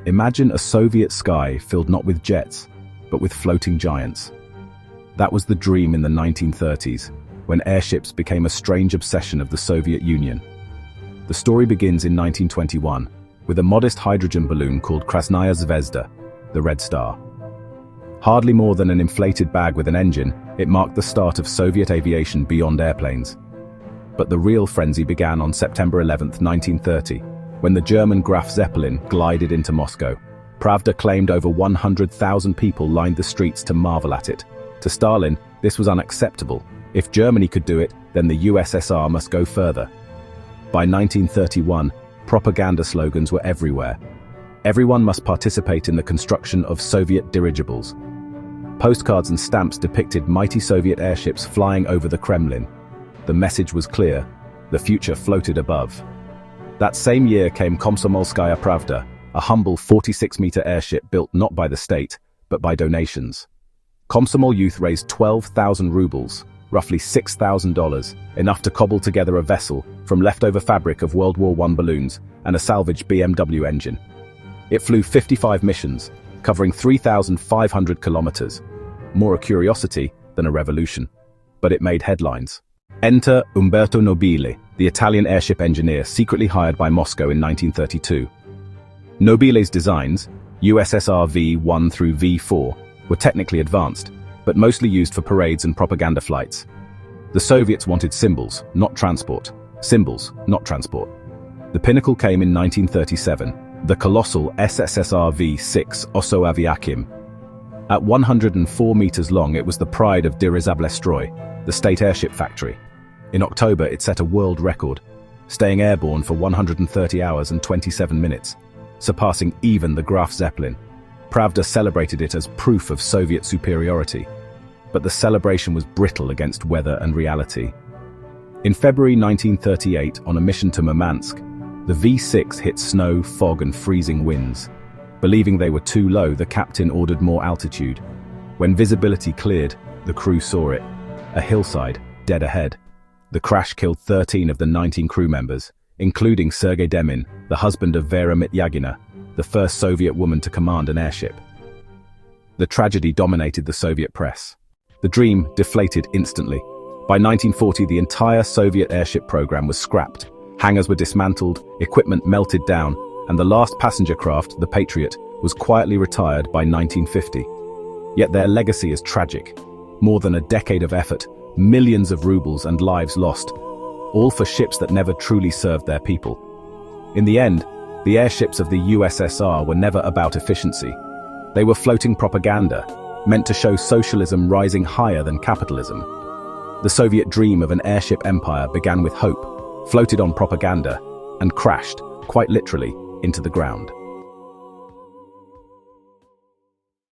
Imagine a Soviet sky filled not with jets, but with floating giants. That was the dream in the 1930s, when airships became a strange obsession of the Soviet Union. The story begins in 1921, with a modest hydrogen balloon called Krasnaya Zvezda, the Red Star. Hardly more than an inflated bag with an engine, it marked the start of Soviet aviation beyond airplanes. But the real frenzy began on September 11, 1930, when the German Graf Zeppelin glided into Moscow. Pravda claimed over 100,000 people lined the streets to marvel at it. To Stalin, this was unacceptable. If Germany could do it, then the USSR must go further. By 1931, propaganda slogans were everywhere. Everyone must participate in the construction of Soviet dirigibles. Postcards and stamps depicted mighty Soviet airships flying over the Kremlin. The message was clear: the future floated above. That same year came Komsomolskaya Pravda, a humble 46-meter airship built not by the state, but by donations. Komsomol youth raised 12,000 rubles, roughly $6,000, enough to cobble together a vessel from leftover fabric of World War I balloons and a salvaged BMW engine. It flew 55 missions, covering 3,500 kilometers. More a curiosity than a revolution. But it made headlines. Enter Umberto Nobile, the Italian airship engineer secretly hired by Moscow in 1932. Nobile's designs, USSR V1 through V4, were technically advanced, but mostly used for parades and propaganda flights. The Soviets wanted symbols, not transport. Symbols, not transport. The pinnacle came in 1937, the colossal SSSR V6 Oso Aviakim. At 104 meters long, it was the pride of Dirizablestroy, the state airship factory. In October, it set a world record, staying airborne for 130 hours and 27 minutes, surpassing even the Graf Zeppelin. Pravda celebrated it as proof of Soviet superiority, but the celebration was brittle against weather and reality. In February 1938, on a mission to Murmansk, the V6 hit snow, fog, and freezing winds. Believing they were too low, the captain ordered more altitude. When visibility cleared, the crew saw it: a hillside, dead ahead. The crash killed 13 of the 19 crew members, including Sergei Demin, the husband of Vera Mityagina, the first Soviet woman to command an airship. The tragedy dominated the Soviet press. The dream deflated instantly. By 1940, the entire Soviet airship program was scrapped. Hangars were dismantled, equipment melted down, and the last passenger craft, the Patriot, was quietly retired by 1950. Yet their legacy is tragic. More than a decade of effort, millions of rubles and lives lost, all for ships that never truly served their people. In the end, the airships of the USSR were never about efficiency. They were floating propaganda, meant to show socialism rising higher than capitalism. The Soviet dream of an airship empire began with hope, floated on propaganda, and crashed, quite literally, into the ground.